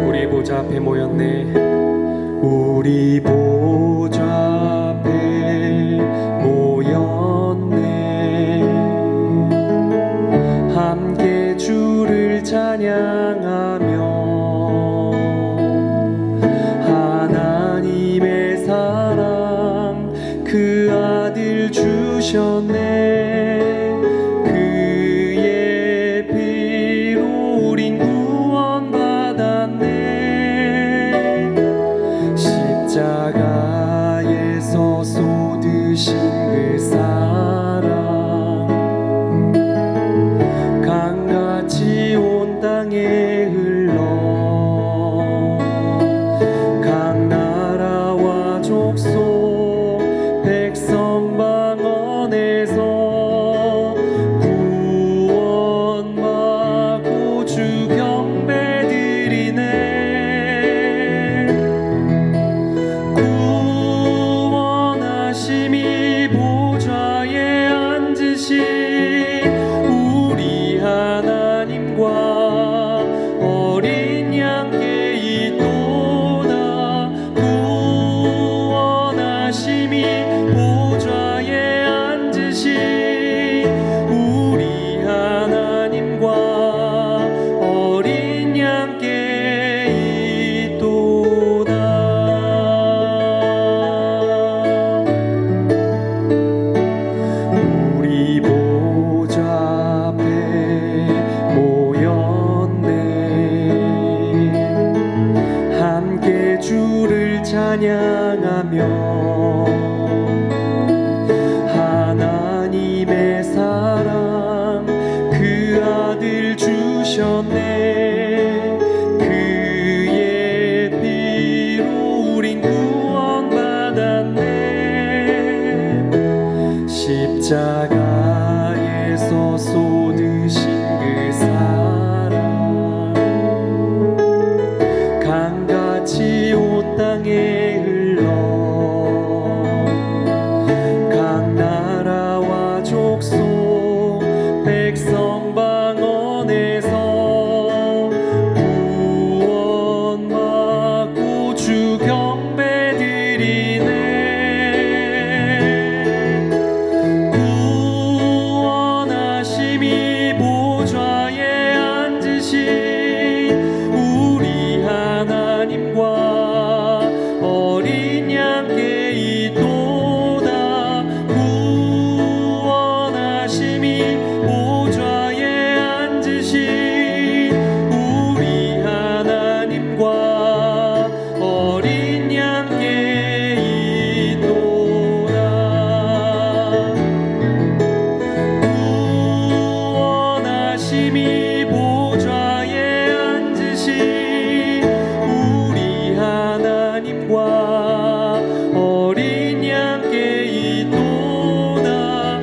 우리 보좌 앞에 모였네. 우리 보좌 앞에 모였네. 함께 주를 찬양하며 하나님의 사랑 그 아들 주셨네. 그의 피로 우린 구원받았네. 십자가에서 쏟으신 그 사랑 강같이 온 땅에 흘러 각 나라와 족속 백성 방언에서 구원받고 주 경배 드리네. 구원하심이 보좌에 앉으신 우리 하나님과 어린 양께 있도다. 구원하심이 보좌에 앉으신 우리 하나님과 어린 양께 있도다. 우리 보좌 앞에 모였네. 함께 주를 찬양하며 하나님의 사랑 그 아들 주셨네. 그의 피로 우린 구원받았네. 십자가에서 쏟으신 그 사랑 강같이 온 땅에 흘러 각 나라와 족속 백성 방언에서 구원받고 주 경배 드리네. 구원하심이 보좌에 앉으신 우리 하나님과 어린 양께 있도다. 구원하심이 보좌에 앉으신 우리 하나님과 어린 양께 있도다. 구원하심이 보좌에 앉으신 우리 하나님과 어린 양께 있도다.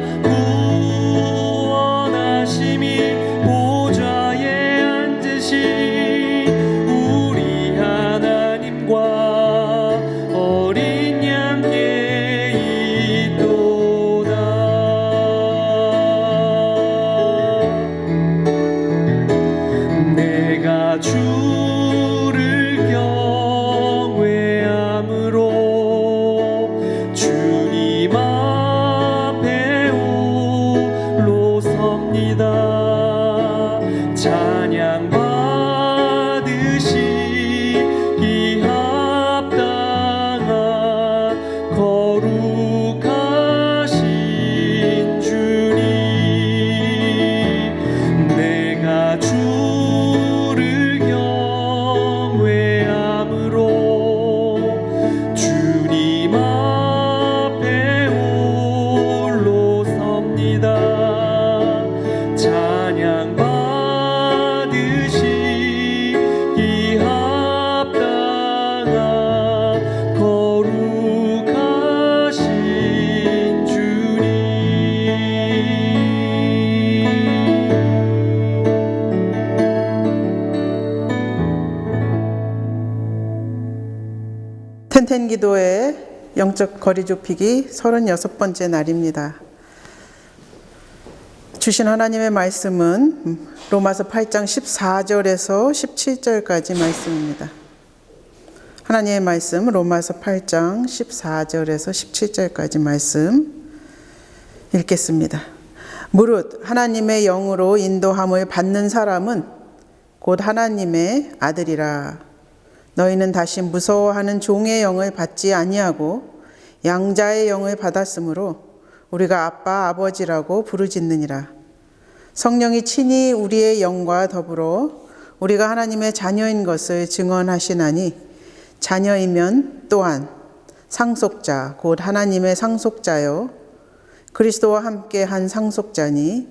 구원하심이 보좌에 앉으신 우리 하나님과 어린 양께 있도다. 내가 주를 경외함으로 주님 앞에 홀로 섭니다. 찬양 받으시기 합당한 거룩하신 주님. 내가 주를 경외함으로 주님 앞에 홀로 섭니다. 찬양 받으시기 합당한 거룩하신 주님. 텐텐 기도회 영적 거리 좁히기 36번째 날입니다. 주신 하나님의 말씀은 로마서 8장 14절에서 17절까지 말씀입니다. 하나님의 말씀 로마서 8장 14절에서 17절까지 말씀 읽겠습니다. 무릇 하나님의 영으로 인도함을 받는 사람은 곧 하나님의 아들이라. 너희는 다시 무서워하는 종의 영을 받지 아니하고 양자의 영을 받았으므로 우리가 아빠 아버지라고 부르짖느니라. 성령이 친히 우리의 영과 더불어 우리가 하나님의 자녀인 것을 증언하시나니 자녀이면 또한 상속자 곧 하나님의 상속자요 그리스도와 함께 한 상속자니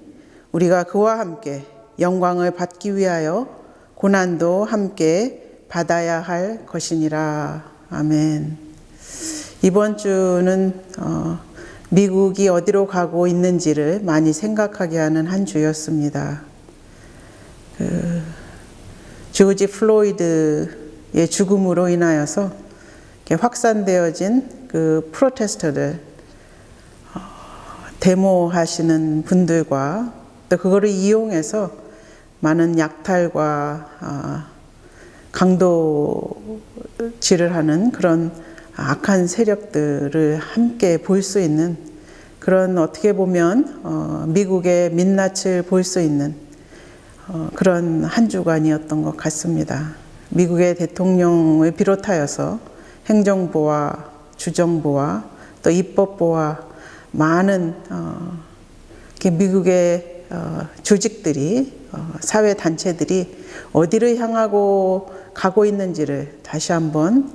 우리가 그와 함께 영광을 받기 위하여 고난도 함께 받아야 할 것이니라. 아멘. 이번 주는 미국이 어디로 가고 있는지를 많이 생각하게 하는 한 주였습니다. 조지 플로이드의 죽음으로 인하여서 확산되어진 그 프로테스터들, 데모하시는 분들과 또 그거를 이용해서 많은 약탈과 강도질을 하는 그런 악한 세력들을 함께 볼 수 있는 그런, 어떻게 보면 미국의 민낯을 볼 수 있는 그런 한 주간이었던 것 같습니다. 미국의 대통령을 비롯하여서 행정부와 주정부와 또 입법부와 많은 미국의 조직들이, 사회단체들이 어디를 향하고 가고 있는지를 다시 한번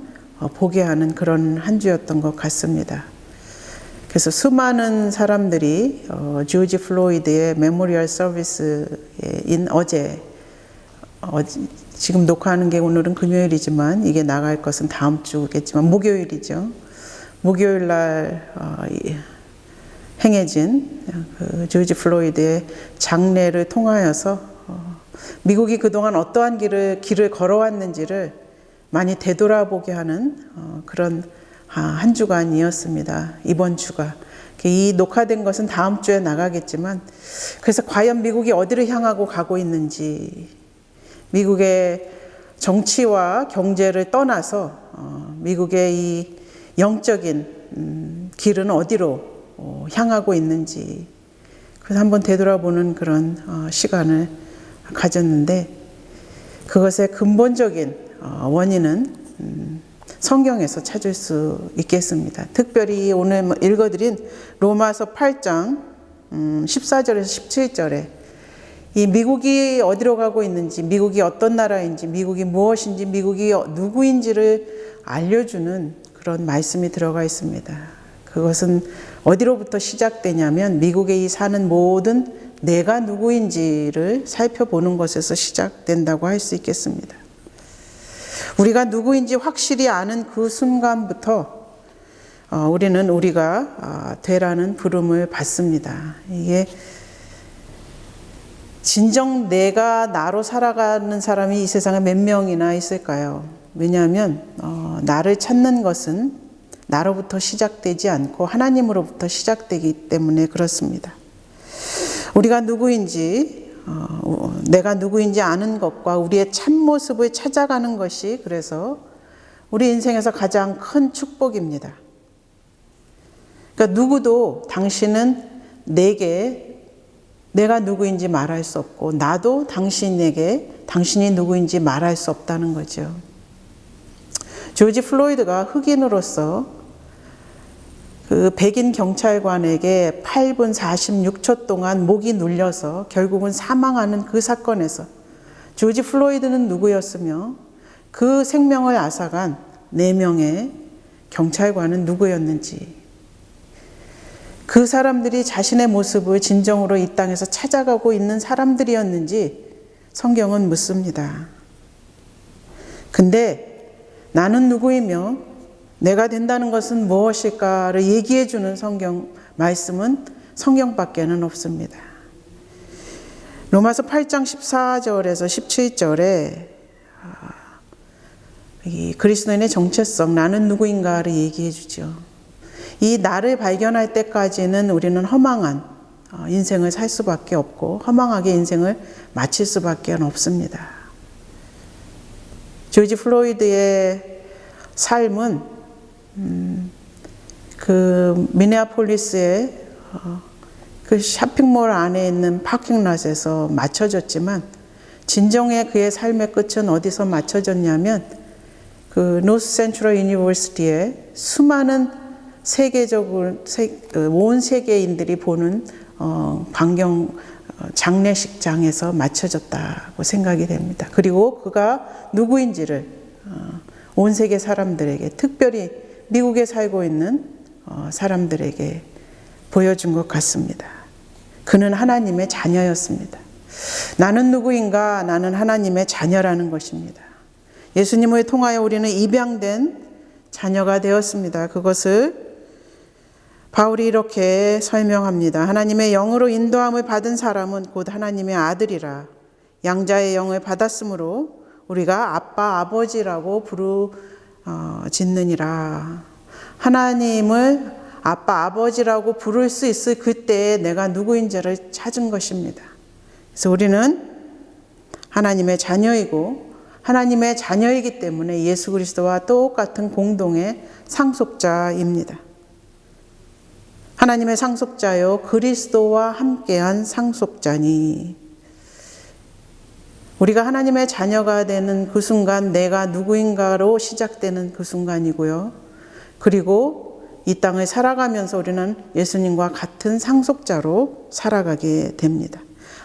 보게 하는 그런 한 주였던 것 같습니다. 그래서 수많은 사람들이 조지 플로이드의 메모리얼 서비스인 어제, 지금 녹화하는 게 오늘은 금요일이지만 이게 나갈 것은 다음 주겠지만 목요일이죠. 목요일 날 행해진 그 조지 플로이드의 장례를 통하여서 미국이 그동안 어떠한 길을 걸어왔는지를 많이 되돌아보게 하는 그런 한 주간이었습니다. 이번 주가. 이 녹화된 것은 다음 주에 나가겠지만, 그래서 과연 미국이 어디를 향하고 가고 있는지, 미국의 정치와 경제를 떠나서 미국의 이 영적인 길은 어디로 향하고 있는지, 그래서 한번 되돌아보는 그런 시간을 가졌는데, 그것의 근본적인 원인은 성경에서 찾을 수 있겠습니다. 특별히 오늘 읽어드린 로마서 8장 14절에서 17절에 이 미국이 어디로 가고 있는지, 미국이 어떤 나라인지, 미국이 무엇인지, 미국이 누구인지를 알려주는 그런 말씀이 들어가 있습니다. 그것은 어디로부터 시작되냐면 미국에 사는 모든 내가 누구인지를 살펴보는 것에서 시작된다고 할 수 있겠습니다. 우리가 누구인지 확실히 아는 그 순간부터 우리는 우리가 되라는 부름을 받습니다. 이게 진정 내가 나로 살아가는 사람이 이 세상에 몇 명이나 있을까요? 왜냐하면 나를 찾는 것은 나로부터 시작되지 않고 하나님으로부터 시작되기 때문에 그렇습니다. 우리가 누구인지, 내가 누구인지 아는 것과 우리의 참모습을 찾아가는 것이 그래서 우리 인생에서 가장 큰 축복입니다. 그러니까 누구도 당신은 내게 내가 누구인지 말할 수 없고, 나도 당신에게 당신이 누구인지 말할 수 없다는 거죠. 조지 플로이드가 흑인으로서 그 백인 경찰관에게 8분 46초 동안 목이 눌려서 결국은 사망하는 그 사건에서 조지 플로이드는 누구였으며 그 생명을 앗아간 4명의 경찰관은 누구였는지, 그 사람들이 자신의 모습을 진정으로 이 땅에서 찾아가고 있는 사람들이었는지 성경은 묻습니다. 근데 나는 누구이며 내가 된다는 것은 무엇일까를 얘기해 주는 성경 말씀은 성경밖에는 없습니다. 로마서 8장 14절에서 17절에 이 그리스도인의 정체성, 나는 누구인가를 얘기해 주죠. 이 나를 발견할 때까지는 우리는 허망한 인생을 살 수밖에 없고 허망하게 인생을 마칠 수밖에 없습니다. 조지 플로이드의 삶은 그 미네아폴리스의 그 쇼핑몰 안에 있는 파킹랏에서 맞춰졌지만 진정의 그의 삶의 끝은 어디서 맞춰졌냐면 그 노스 센트럴 유니버시티에 수많은 세계적으로 온 세계인들이 보는 광경 장례식장에서 맞춰졌다고 생각이 됩니다. 그리고 그가 누구인지를 온 세계 사람들에게, 특별히 미국에 살고 있는 사람들에게 보여준 것 같습니다. 그는 하나님의 자녀였습니다. 나는 누구인가? 나는 하나님의 자녀라는 것입니다. 예수님을 통하여 우리는 입양된 자녀가 되었습니다. 그것을 바울이 이렇게 설명합니다. 하나님의 영으로 인도함을 받은 사람은 곧 하나님의 아들이라. 양자의 영을 받았으므로 우리가 아빠, 아버지라고 부르짖느니라. 하나님을 아빠, 아버지라고 부를 수 있을 그때에 내가 누구인지를 찾은 것입니다. 그래서 우리는 하나님의 자녀이고 하나님의 자녀이기 때문에 예수 그리스도와 똑같은 공동의 상속자입니다. 하나님의 상속자요 그리스도와 함께한 상속자니. 우리가 하나님의 자녀가 되는 그 순간 내가 누구인가로 시작되는 그 순간이고요. 그리고 이 땅을 살아가면서 우리는 예수님과 같은 상속자로 살아가게 됩니다.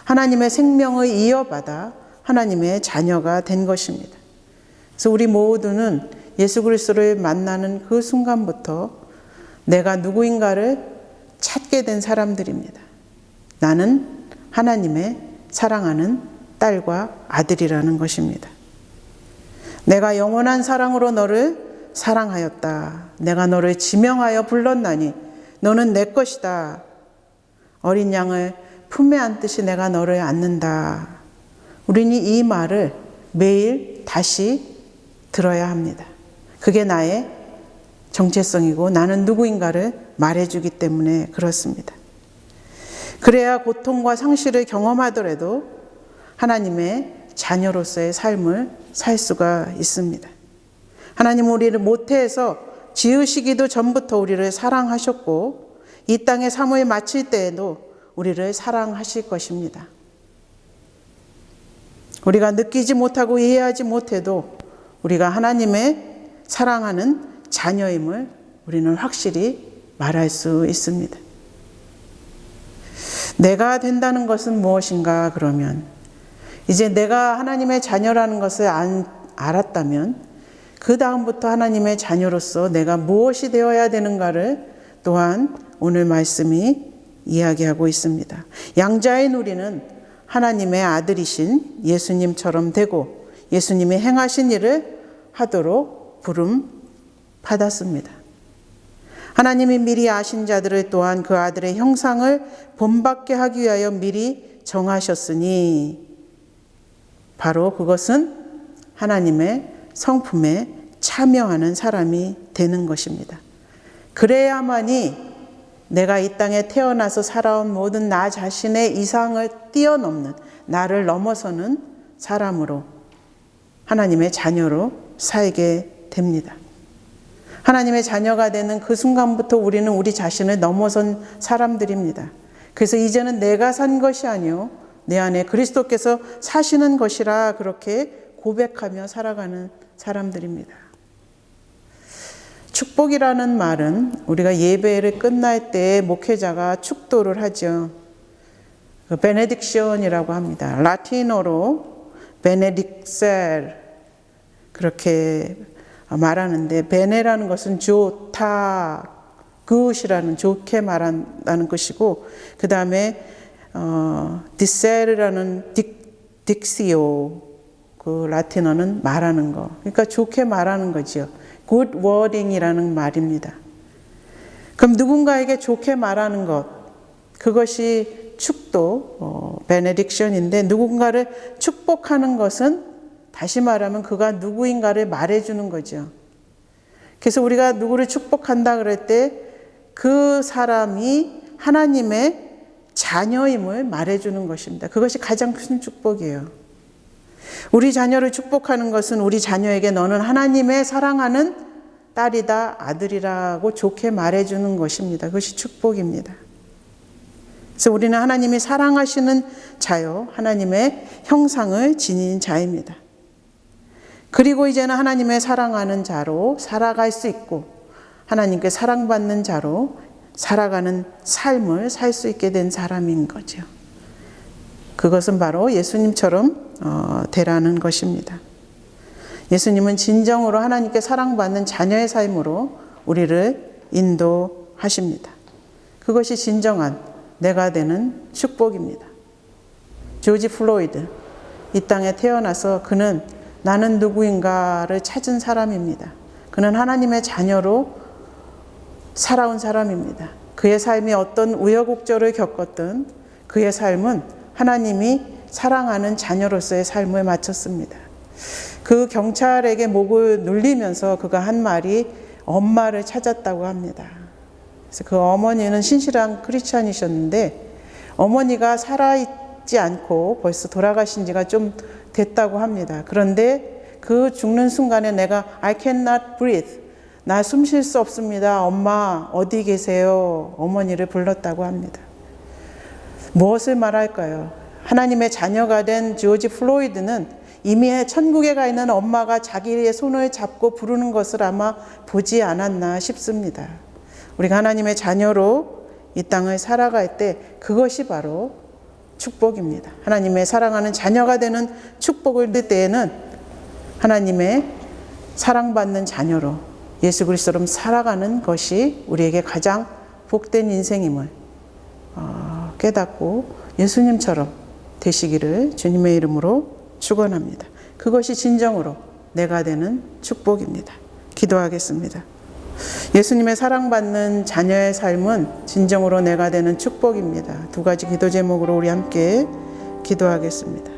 하나님의 생명을 이어받아 하나님의 자녀가 된 것입니다. 그래서 우리 모두는 예수 그리스도를 만나는 그 순간부터 내가 누구인가를 찾게 된 사람들입니다. 나는 하나님의 사랑하는 딸과 아들이라는 것입니다. 내가 영원한 사랑으로 너를 사랑하였다. 내가 너를 지명하여 불렀나니 너는 내 것이다. 어린 양을 품에 안듯이 내가 너를 안는다. 우리는 이 말을 매일 다시 들어야 합니다. 그게 나의 정체성이고 나는 누구인가를 말해주기 때문에 그렇습니다. 그래야 고통과 상실을 경험하더라도 하나님의 자녀로서의 삶을 살 수가 있습니다. 하나님은 우리를 모태에서 지으시기도 전부터 우리를 사랑하셨고 이 땅에 삶을 마칠 때에도 우리를 사랑하실 것입니다. 우리가 느끼지 못하고 이해하지 못해도 우리가 하나님의 사랑하는 자녀임을 우리는 확실히 말할 수 있습니다. 내가 된다는 것은 무엇인가? 그러면 이제 내가 하나님의 자녀라는 것을 알았다면 그 다음부터 하나님의 자녀로서 내가 무엇이 되어야 되는가를 또한 오늘 말씀이 이야기하고 있습니다. 양자인 우리는 하나님의 아들이신 예수님처럼 되고 예수님이 행하신 일을 하도록 부름 받았습니다. 하나님이 미리 아신 자들을 또한 그 아들의 형상을 본받게 하기 위하여 미리 정하셨으니 바로 그것은 하나님의 성품에 참여하는 사람이 되는 것입니다. 그래야만이 내가 이 땅에 태어나서 살아온 모든 나 자신의 이상을 뛰어넘는 나를 넘어서는 사람으로 하나님의 자녀로 살게 됩니다. 하나님의 자녀가 되는 그 순간부터 우리는 우리 자신을 넘어선 사람들입니다. 그래서 이제는 내가 산 것이 아니요 내 안에 그리스도께서 사시는 것이라 그렇게 고백하며 살아가는 사람들입니다. 축복이라는 말은 우리가 예배를 끝날 때 목회자가 축도를 하죠. 베네딕션이라고 합니다. 라틴어로 베네딕셀 그렇게 말하는데 베네라는 것은 좋다, 굿이라는 좋게 말한다는 것이고 그 다음에 디셀이라는 딕시오 그 라틴어는 말하는 거. 그러니까 좋게 말하는 거죠. good wording이라는 말입니다. 그럼 누군가에게 좋게 말하는 것, 그것이 축도, 베네딕션인데 누군가를 축복하는 것은 다시 말하면 그가 누구인가를 말해주는 거죠. 그래서 우리가 누구를 축복한다 그럴 때 그 사람이 하나님의 자녀임을 말해주는 것입니다. 그것이 가장 큰 축복이에요. 우리 자녀를 축복하는 것은 우리 자녀에게 너는 하나님의 사랑하는 딸이다, 아들이라고 좋게 말해주는 것입니다. 그것이 축복입니다. 그래서 우리는 하나님이 사랑하시는 자요, 하나님의 형상을 지닌 자입니다. 그리고 이제는 하나님의 사랑하는 자로 살아갈 수 있고 하나님께 사랑받는 자로 살아가는 삶을 살 수 있게 된 사람인 거죠. 그것은 바로 예수님처럼 되라는 것입니다. 예수님은 진정으로 하나님께 사랑받는 자녀의 삶으로 우리를 인도하십니다. 그것이 진정한 내가 되는 축복입니다. 조지 플로이드, 이 땅에 태어나서 그는 나는 누구인가를 찾은 사람입니다. 그는 하나님의 자녀로 살아온 사람입니다. 그의 삶이 어떤 우여곡절을 겪었든 그의 삶은 하나님이 사랑하는 자녀로서의 삶을 마쳤습니다. 그 경찰에게 목을 눌리면서 그가 한 말이 엄마를 찾았다고 합니다. 그래서 그 어머니는 신실한 크리스찬이셨는데 어머니가 살아있지 않고 벌써 돌아가신 지가 좀 됐다고 합니다. 그런데 그 죽는 순간에 내가 I cannot breathe, 나 숨 쉴 수 없습니다. 엄마 어디 계세요? 어머니를 불렀다고 합니다. 무엇을 말할까요? 하나님의 자녀가 된 조지 플로이드는 이미 천국에 가 있는 엄마가 자기의 손을 잡고 부르는 것을 아마 보지 않았나 싶습니다. 우리가 하나님의 자녀로 이 땅을 살아갈 때 그것이 바로 축복입니다. 하나님의 사랑하는 자녀가 되는 축복을 누릴 때에는 하나님의 사랑받는 자녀로 예수 그리스도로 살아가는 것이 우리에게 가장 복된 인생임을 깨닫고 예수님처럼 되시기를 주님의 이름으로 축원합니다. 그것이 진정으로 내가 되는 축복입니다. 기도하겠습니다. 예수님의 사랑받는 자녀의 삶은 진정으로 내가 되는 축복입니다. 두 가지 기도 제목으로 우리 함께 기도하겠습니다.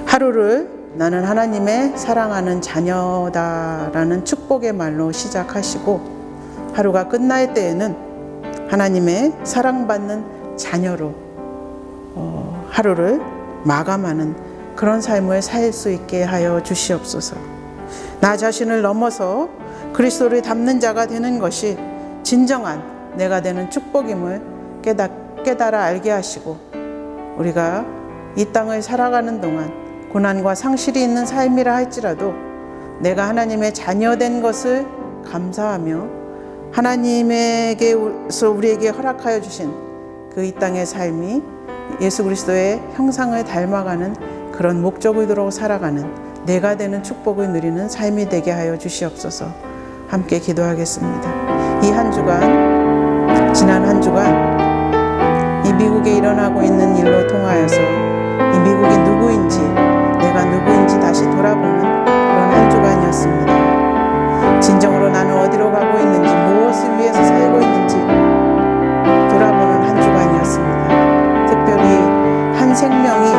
하루를 나는 하나님의 사랑하는 자녀다라는 축복의 말로 시작하시고 하루가 끝날 때에는 하나님의 사랑받는 자녀로 하루를 마감하는 그런 삶을 살 수 있게 하여 주시옵소서. 나 자신을 넘어서 그리스도를 닮는 자가 되는 것이 진정한 내가 되는 축복임을 깨달아 알게 하시고 우리가 이 땅을 살아가는 동안 고난과 상실이 있는 삶이라 할지라도 내가 하나님의 자녀된 것을 감사하며 하나님에게서 우리에게 허락하여 주신 그 이 땅의 삶이 예수 그리스도의 형상을 닮아가는 그런 목적을 이루어 살아가는 내가 되는 축복을 누리는 삶이 되게 하여 주시옵소서. 함께 기도하겠습니다. 이 한 주간, 지난 한 주간 이 미국에 일어나고 있는 일로 통하여서 이 미국이 누구인지 내가 누구인지 다시 돌아보는 그런 한 주간이었습니다. 진정으로 나는 어디로 가고 있는지 무엇을 위해서 살고 있는지 돌아보는 한 주간이었습니다. 특별히 한 생명이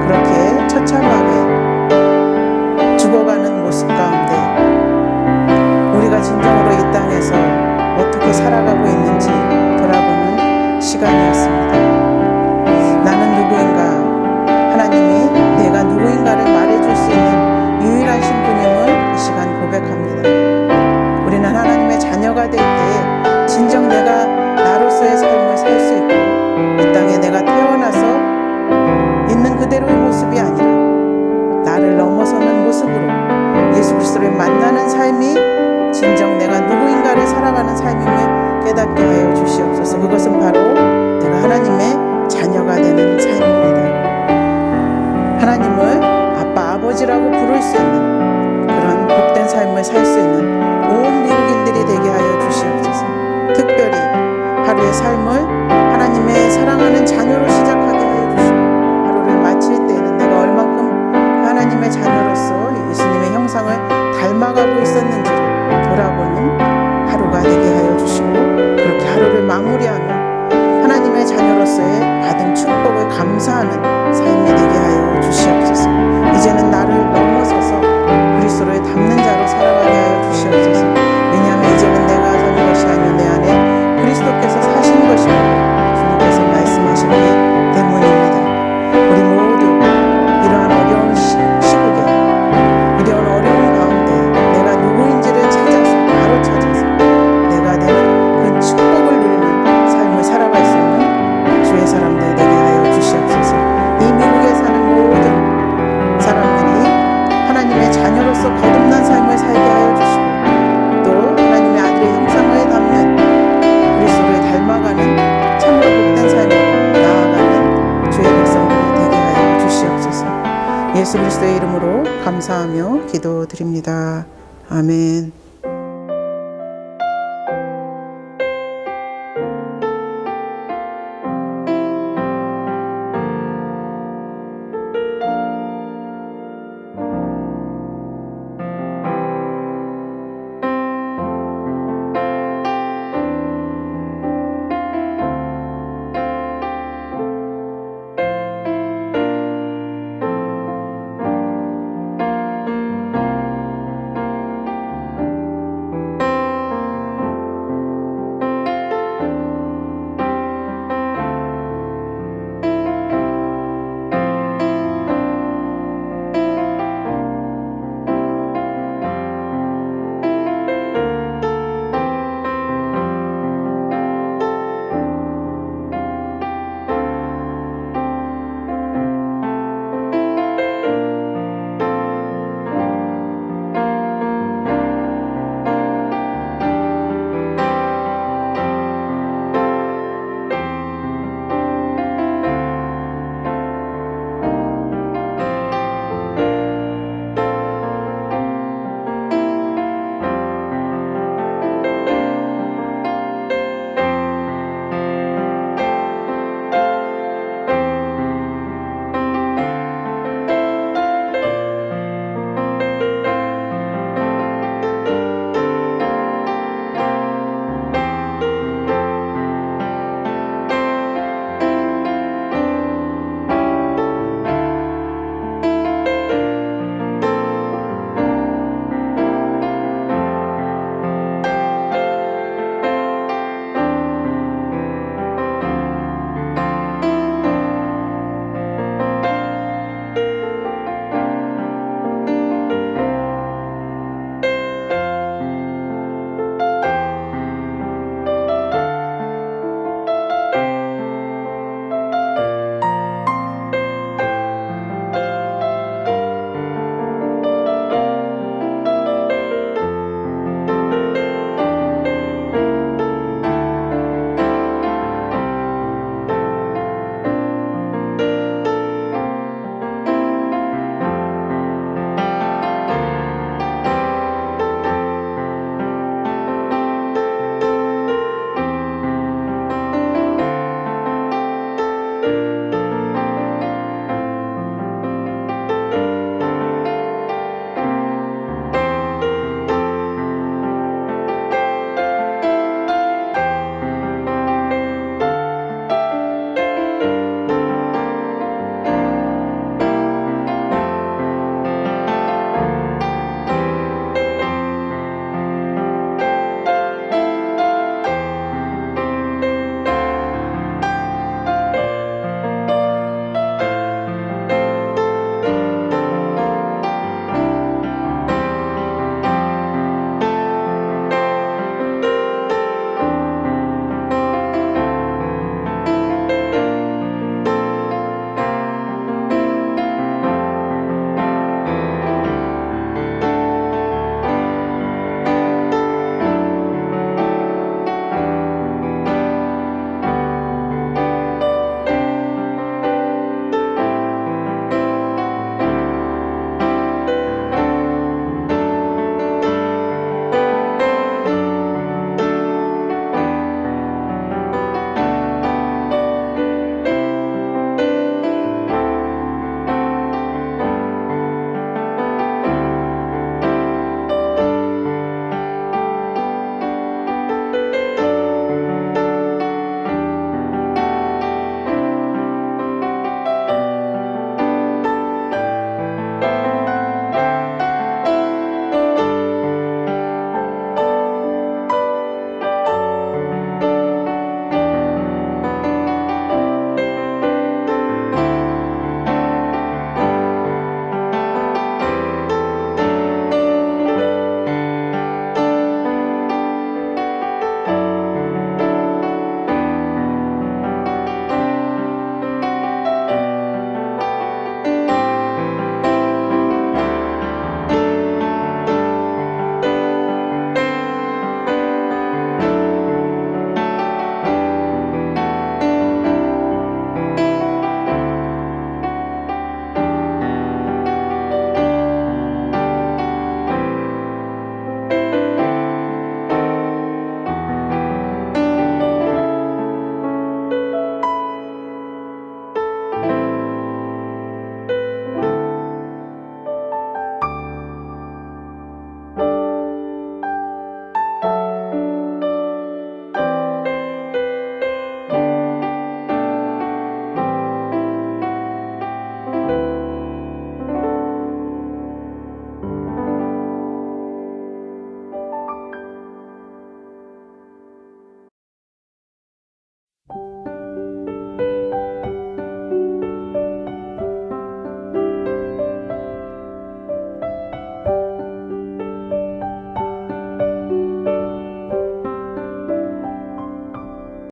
그렇게 처참하게 죽어가는 모습 가운데 우리가 진정으로 이 땅에서 어떻게 살아가고 있는지 돌아보는 시간이었습니다. 나는 누구인가? 하나님이 내가 누구인가를 말해줄 수 있는 유일한 신분임을 이 시간 고백합니다. 우리는 하나님의 자녀가 될 때에 진정 내가 나로서의 삶을 살 수 있고 이 땅에 내가 태어나서 있는 그대로의 모습이 아니라 나를 넘어서는 모습으로 예수 그리스도를 만나는 삶이 진정 내가 누구인가를 살아가는 삶임을 깨닫게 하여 주시옵소서. 그것은 바로 내가 하나님의 자녀가 되는 삶입니다. 하나님을 아빠, 아버지라고 부를 수 있는 그런 복된 삶을 살 수 있는 온 미국인들이 되게 하여 주시옵소서. 특별히 하루의 삶을 하나님의 사랑하는 자녀로 시작하게 하여 주시고 하루를 마칠 때에는 내가 얼만큼 하나님의 자녀로서 예수님의 형상을 닮아가고 있었는지를 돌아보는 하루가 되게 하여 주시고 그렇게 하루를 마무리하며 하나님의 자녀로서의 받은 축복을 감사하는 삶이 되게 하여 주시옵소서. 이제는 나를 넘어서서 그리스도를 닮는 자로 살아가게 하여 주시옵소서. 왜냐하면 예수 그리스도의 이름으로 감사하며 기도드립니다. 아멘.